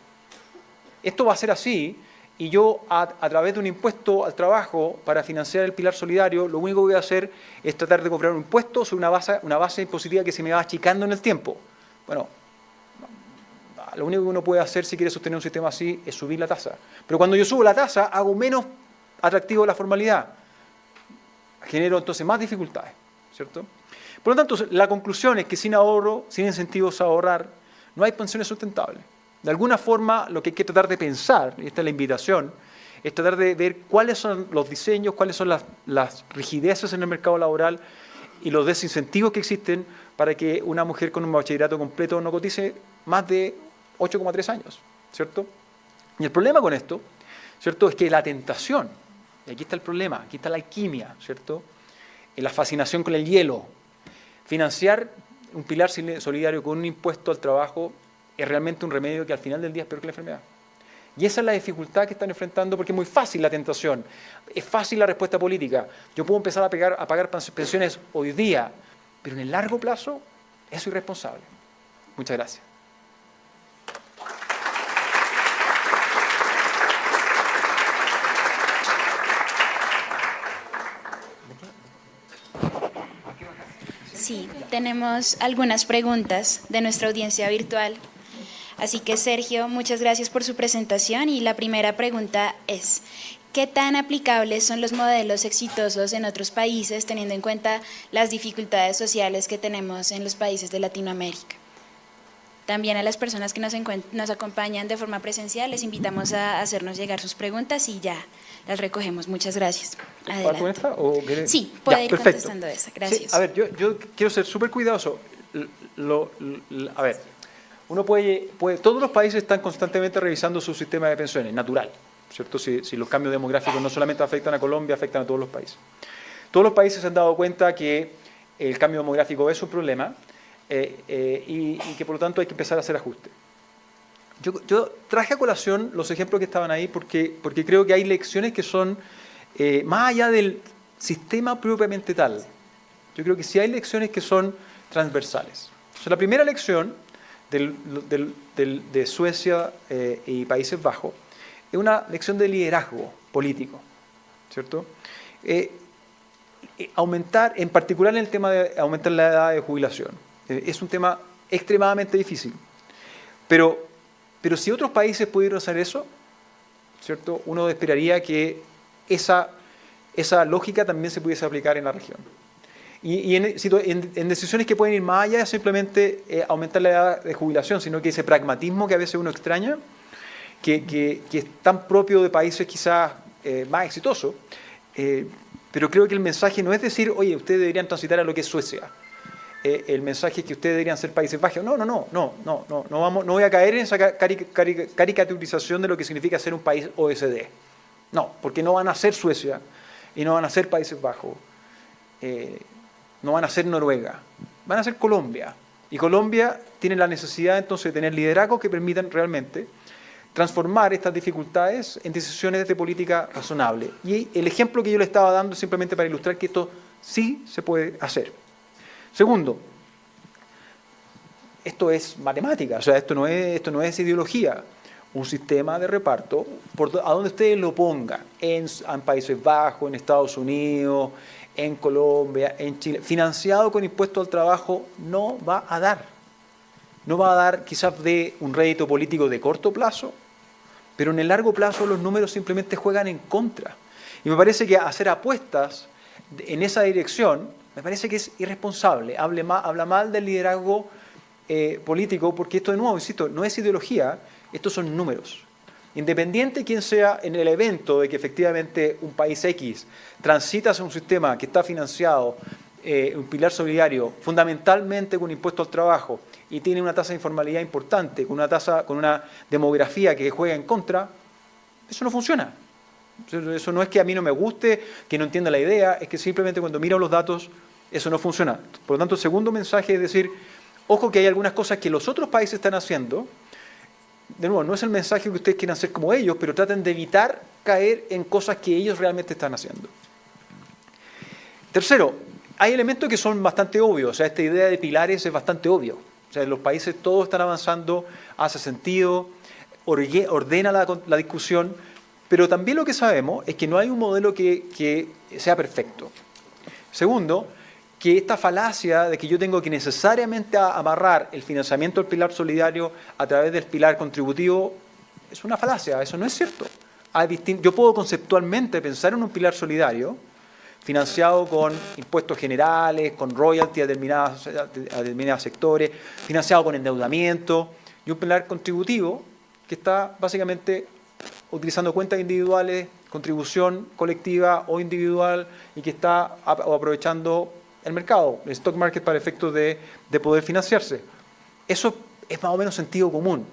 Esto va a ser así y yo a través de un impuesto al trabajo para financiar el pilar solidario, lo único que voy a hacer es tratar de cobrar un impuesto sobre una base impositiva que se me va achicando en el tiempo. Bueno, lo único que uno puede hacer si quiere sostener un sistema así es subir la tasa. Pero cuando yo subo la tasa, hago menos atractivo la formalidad. Genero entonces más dificultades, ¿cierto? Por lo tanto, la conclusión es que sin ahorro, sin incentivos a ahorrar, no hay pensiones sustentables. De alguna forma, lo que hay que tratar de pensar, y esta es la invitación, es tratar de ver cuáles son los diseños, cuáles son las rigideces en el mercado laboral y los desincentivos que existen para que una mujer con un bachillerato completo no cotice más de 8,3 años, ¿cierto? Y el problema con esto, ¿cierto?, es que la tentación, y aquí está el problema, aquí está la alquimia, ¿cierto?, la fascinación con el hielo. Financiar un pilar solidario con un impuesto al trabajo es realmente un remedio que al final del día es peor que la enfermedad. Y esa es la dificultad que están enfrentando porque es muy fácil la tentación, es fácil la respuesta política. Yo puedo empezar a pagar pensiones hoy día, pero en el largo plazo es irresponsable. Muchas gracias. Sí, tenemos algunas preguntas de nuestra audiencia virtual. Así que, Sergio, muchas gracias por su presentación y la primera pregunta es, ¿qué tan aplicables son los modelos exitosos en otros países, teniendo en cuenta las dificultades sociales que tenemos en los países de Latinoamérica? También a las personas que nos acompañan de forma presencial, les invitamos a hacernos llegar sus preguntas y ya las recogemos. Muchas gracias. ¿Parto con esta? ¿O sí, puede ir perfecto. contestando esa. Gracias. Sí, a ver, yo quiero ser súper cuidadoso. A ver, uno puede, todos los países están constantemente revisando su sistema de pensiones, natural, ¿cierto? Si los cambios demográficos no solamente afectan a Colombia, afectan a todos los países. Todos los países se han dado cuenta que el cambio demográfico es un problema y que por lo tanto hay que empezar a hacer ajustes. Yo traje a colación los ejemplos que estaban ahí porque creo que hay lecciones que son más allá del sistema propiamente tal. Yo creo que sí hay lecciones que son transversales. Entonces, la primera lección de Suecia y Países Bajos es una lección de liderazgo político, ¿cierto? Aumentar, en particular en el tema de aumentar la edad de jubilación, es un tema extremadamente difícil, pero si otros países pudieron hacer eso, ¿cierto? Uno esperaría que esa lógica también se pudiese aplicar en la región. Y en decisiones que pueden ir más allá de simplemente aumentar la edad de jubilación, sino que ese pragmatismo que a veces uno extraña, que es tan propio de países quizás más exitosos, pero creo que el mensaje no es decir, oye, ustedes deberían transitar a lo que es Suecia. El mensaje es que ustedes deberían ser Países Bajos. No voy a caer en esa caricaturización de lo que significa ser un país OSD. No, porque no van a ser Suecia y no van a ser Países Bajos. No van a ser Noruega, van a ser Colombia. Y Colombia tiene la necesidad entonces de tener liderazgos que permitan realmente transformar estas dificultades en decisiones de política razonable. Y el ejemplo que yo le estaba dando es simplemente para ilustrar que esto sí se puede hacer. Segundo, esto es matemática, o sea, esto no es ideología. Un sistema de reparto, a donde ustedes lo pongan, en Países Bajos, en Estados Unidos, en Colombia, en Chile, financiado con impuestos al trabajo, no va a dar. No va a dar quizás de un rédito político de corto plazo, pero en el largo plazo los números simplemente juegan en contra. Y me parece que hacer apuestas en esa dirección, me parece que es irresponsable. Habla mal del liderazgo político, porque esto de nuevo, insisto, no es ideología, estos son números. Independiente de quién sea en el evento de que efectivamente un país X transita hacia un sistema que está financiado, un pilar solidario, fundamentalmente con impuesto al trabajo, y tiene una tasa de informalidad importante, con una demografía que juega en contra, eso no funciona. Eso no es que a mí no me guste, que no entienda la idea, es que simplemente cuando miro los datos, eso no funciona. Por lo tanto, el segundo mensaje es decir, ojo que hay algunas cosas que los otros países están haciendo. De nuevo, no es el mensaje que ustedes quieran hacer como ellos, pero traten de evitar caer en cosas que ellos realmente están haciendo. Tercero, hay elementos que son bastante obvios. O sea, esta idea de pilares es bastante obvio. O sea, los países todos están avanzando, hace sentido, ordena la discusión, pero también lo que sabemos es que no hay un modelo que sea perfecto. Segundo, que esta falacia de que yo tengo que necesariamente amarrar el financiamiento del pilar solidario a través del pilar contributivo es una falacia, eso no es cierto. Yo puedo conceptualmente pensar en un pilar solidario financiado con impuestos generales, con royalty a determinados sectores, financiado con endeudamiento, y un pilar contributivo que está básicamente utilizando cuentas individuales, contribución colectiva o individual, y que está aprovechando el mercado, el stock market, para efectos de poder financiarse. Eso es más o menos sentido común.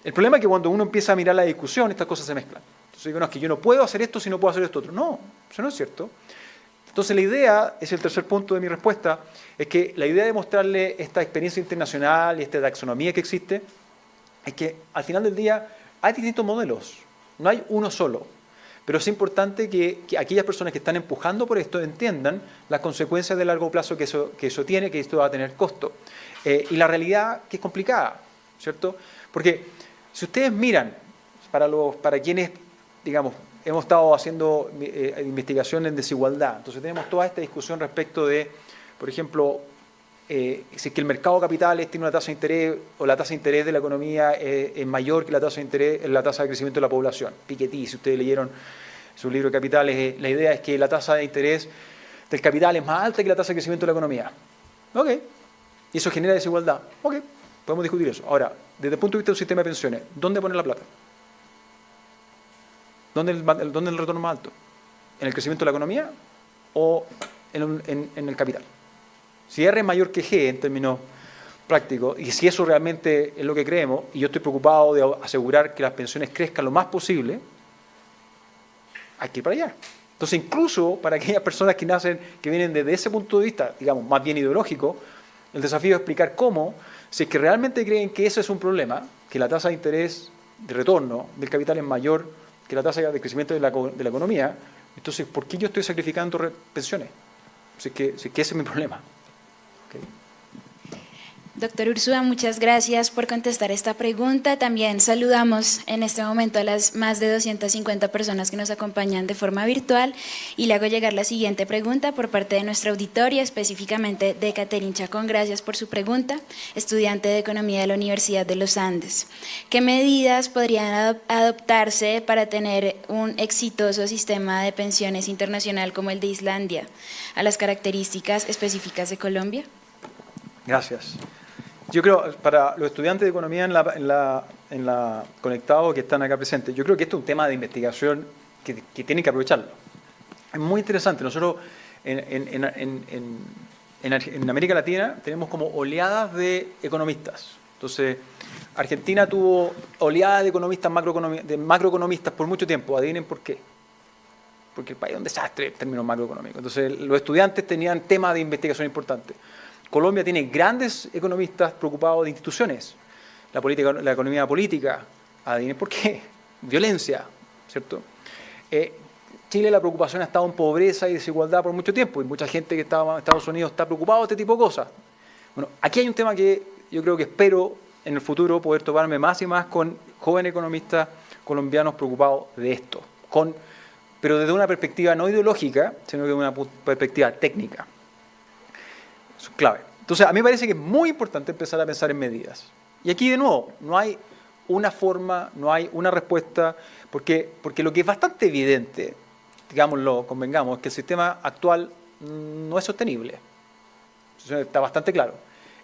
El problema es que cuando uno empieza a mirar la discusión, estas cosas se mezclan. Entonces digo, no, es que yo no puedo hacer esto si no puedo hacer esto otro. No, eso no es cierto. Entonces la idea, es el tercer punto de mi respuesta, es que la idea de mostrarle esta experiencia internacional y esta taxonomía que existe, es que al final del día hay distintos modelos, no hay uno solo. Pero es importante que aquellas personas que están empujando por esto entiendan las consecuencias de largo plazo que eso tiene, que esto va a tener costo. Y la realidad que es complicada, ¿cierto? Porque si ustedes miran, para quienes, digamos, hemos estado haciendo investigación en desigualdad, entonces tenemos toda esta discusión respecto de, por ejemplo, si es que el mercado de capitales tiene una tasa de interés o la tasa de interés de la economía es mayor que la tasa de interés, la tasa de crecimiento de la población. Piketty, si ustedes leyeron su libro Capitales, la idea es que la tasa de interés del capital es más alta que la tasa de crecimiento de la economía. Ok. Y eso genera desigualdad. Ok. Podemos discutir eso. Ahora, desde el punto de vista de un sistema de pensiones, ¿dónde poner la plata? ¿Dónde el retorno más alto? ¿En el crecimiento de la economía o en el capital? Si R es mayor que G en términos prácticos, y si eso realmente es lo que creemos, y yo estoy preocupado de asegurar que las pensiones crezcan lo más posible, hay que ir para allá. Entonces, incluso para aquellas personas que nacen, que vienen desde ese punto de vista, digamos, más bien ideológico, el desafío es explicar cómo, si es que realmente creen que ese es un problema, que la tasa de interés de retorno del capital es mayor que la tasa de crecimiento de la economía, entonces, ¿por qué yo estoy sacrificando pensiones? Si es que ese es mi problema. Okay. Doctor Ursúa, muchas gracias por contestar esta pregunta. También saludamos en este momento a las más de 250 personas que nos acompañan de forma virtual y le hago llegar la siguiente pregunta por parte de nuestra auditoria, específicamente de Catherine Chacón. Gracias por su pregunta, estudiante de Economía de la Universidad de los Andes. ¿Qué medidas podrían adoptarse para tener un exitoso sistema de pensiones internacional como el de Islandia, a las características específicas de Colombia? Gracias. Yo creo, para los estudiantes de economía en la conectado que están acá presentes, yo creo que esto es un tema de investigación que tienen que aprovecharlo. Es muy interesante. Nosotros en América Latina tenemos como oleadas de economistas. Entonces, Argentina tuvo oleadas de economistas, macroeconomistas por mucho tiempo. Adivinen por qué. Porque el país es un desastre en términos macroeconómicos. Entonces, los estudiantes tenían temas de investigación importantes. Colombia tiene grandes economistas preocupados de instituciones, la economía política, adivinen por qué, violencia, ¿cierto? Chile, la preocupación ha estado en pobreza y desigualdad por mucho tiempo, y mucha gente que estaba en Estados Unidos está preocupada de este tipo de cosas. Bueno, aquí hay un tema que yo creo que espero en el futuro poder toparme más y más con jóvenes economistas colombianos preocupados de esto, pero desde una perspectiva no ideológica, sino que desde una perspectiva técnica. Eso es clave. Entonces, a mí me parece que es muy importante empezar a pensar en medidas. Y aquí, de nuevo, no hay una forma, no hay una respuesta, porque lo que es bastante evidente, digámoslo, convengamos, es que el sistema actual no es sostenible. Eso está bastante claro.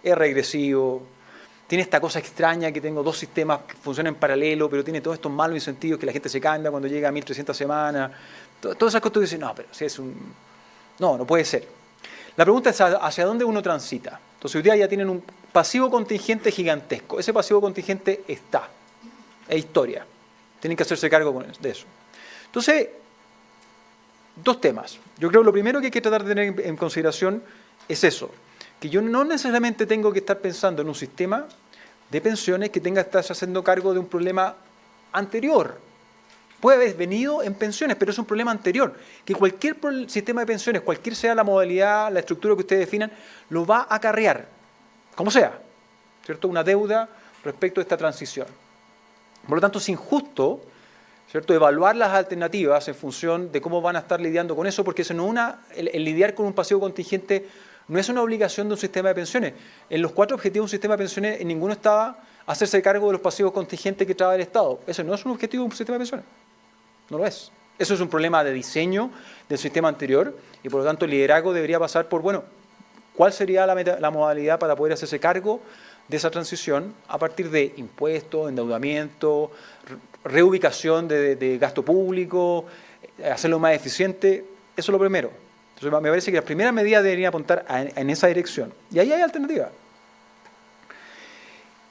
Es regresivo, tiene esta cosa extraña que tengo dos sistemas que funcionan en paralelo, pero tiene todos estos malos incentivos que la gente se cambia cuando llega a 1.300 semanas. Todas esas cosas que dicen, no, pero si es un... No puede ser. La pregunta es hacia dónde uno transita. Entonces hoy día ya tienen un pasivo contingente gigantesco. Ese pasivo contingente está. Es historia. Tienen que hacerse cargo de eso. Entonces, dos temas. Yo creo que lo primero que hay que tratar de tener en consideración es eso. Que yo no necesariamente tengo que estar pensando en un sistema de pensiones que tenga que estar haciendo cargo de un problema anterior. Puede haber venido en pensiones, pero es un problema anterior, que cualquier sistema de pensiones, cualquier sea la modalidad, la estructura que ustedes definan, lo va a acarrear, como sea, ¿cierto? Una deuda respecto a esta transición. Por lo tanto, es injusto, ¿cierto?, evaluar las alternativas en función de cómo van a estar lidiando con eso, porque eso no el lidiar con un pasivo contingente no es una obligación de un sistema de pensiones. En los 4 objetivos de un sistema de pensiones, en ninguno estaba hacerse cargo de los pasivos contingentes que trae el Estado. Eso no es un objetivo de un sistema de pensiones. No lo es. Eso es un problema de diseño del sistema anterior y por lo tanto el liderazgo debería pasar por, bueno, ¿cuál sería la modalidad para poder hacerse cargo de esa transición a partir de impuestos, endeudamiento, reubicación de gasto público, hacerlo más eficiente? Eso es lo primero. Entonces me parece que las primeras medidas deberían apuntar en esa dirección. Y ahí hay alternativas.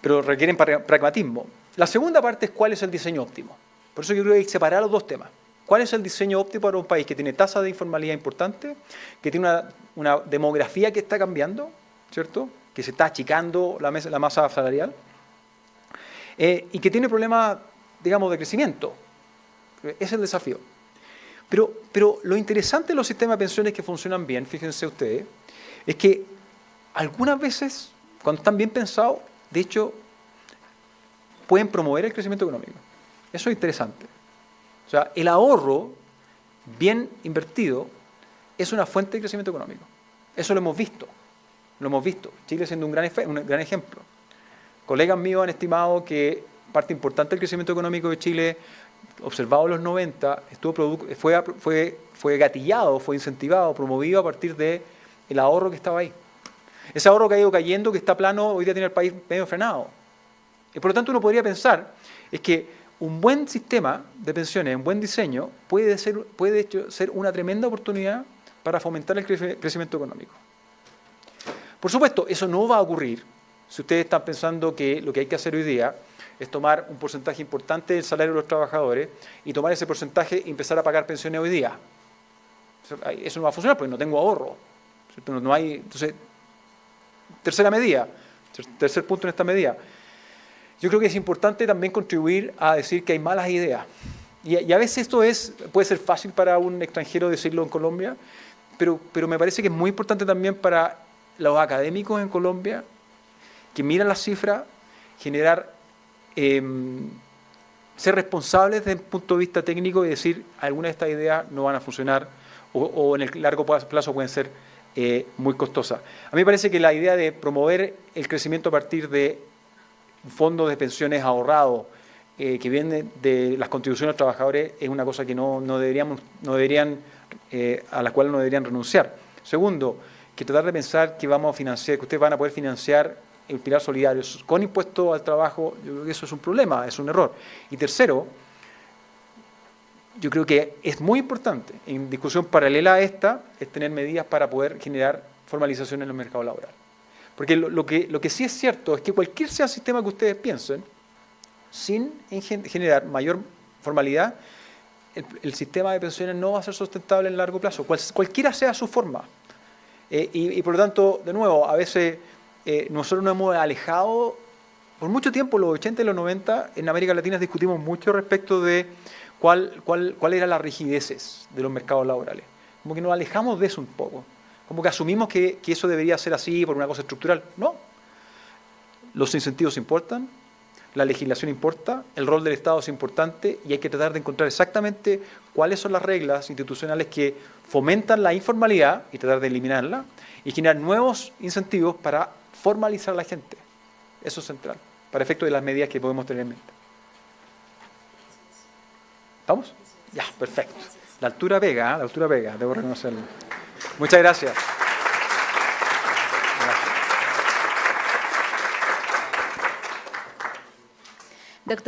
Pero requieren pragmatismo. La segunda parte es cuál es el diseño óptimo. Por eso yo creo que hay que separar los dos temas. ¿Cuál es el diseño óptimo para un país que tiene tasa de informalidad importante, que tiene una demografía que está cambiando, ¿cierto?, que se está achicando la masa salarial, y que tiene problemas, digamos, de crecimiento? Ese es el desafío. Pero lo interesante de los sistemas de pensiones que funcionan bien, fíjense ustedes, es que algunas veces, cuando están bien pensados, de hecho, pueden promover el crecimiento económico. Eso es interesante. O sea, el ahorro bien invertido es una fuente de crecimiento económico. Eso lo hemos visto. Lo hemos visto. Chile siendo un gran ejemplo. Colegas míos han estimado que parte importante del crecimiento económico de Chile observado en los 90 fue gatillado, fue incentivado, promovido a partir del ahorro que estaba ahí. Ese ahorro que ha ido cayendo, que está plano, hoy día tiene el país medio frenado. Y por lo tanto uno podría pensar es que un buen sistema de pensiones, un buen diseño, puede de hecho ser una tremenda oportunidad para fomentar el crecimiento económico. Por supuesto, eso no va a ocurrir si ustedes están pensando que lo que hay que hacer hoy día es tomar un porcentaje importante del salario de los trabajadores y tomar ese porcentaje y empezar a pagar pensiones hoy día. Eso no va a funcionar porque no tengo ahorro. No hay, entonces, tercera medida, tercer punto en esta medida. Yo creo que es importante también contribuir a decir que hay malas ideas. Y a veces esto puede ser fácil para un extranjero decirlo en Colombia, pero me parece que es muy importante también para los académicos en Colombia que miran las cifras, generar, ser responsables desde el punto de vista técnico y decir algunas de estas ideas no van a funcionar o en el largo plazo pueden ser muy costosas. A mí me parece que la idea de promover el crecimiento a partir de fondos de pensiones ahorrados que vienen de las contribuciones de los trabajadores es una cosa que a la cual no deberían renunciar. Segundo, que tratar de pensar que vamos a financiar, que ustedes van a poder financiar el pilar solidario con impuesto al trabajo, yo creo que eso es un problema, es un error. Y tercero, yo creo que es muy importante, en discusión paralela a esta, es tener medidas para poder generar formalización en el mercado laboral. Porque lo que sí es cierto es que cualquier sea el sistema que ustedes piensen, sin generar mayor formalidad, el sistema de pensiones no va a ser sustentable en largo plazo, cualquiera sea su forma. Y por lo tanto, de nuevo, a veces nosotros nos hemos alejado, por mucho tiempo, los 80 y los 90, en América Latina discutimos mucho respecto de cuál eran las rigideces de los mercados laborales. Como que nos alejamos de eso un poco. Como que asumimos que eso debería ser así por una cosa estructural. No. Los incentivos importan, la legislación importa, el rol del Estado es importante y hay que tratar de encontrar exactamente cuáles son las reglas institucionales que fomentan la informalidad y tratar de eliminarla y generar nuevos incentivos para formalizar a la gente. Eso es central, para efecto de las medidas que podemos tener en mente. ¿Vamos? Ya, perfecto. La altura pega, debo reconocerlo. Muchas gracias.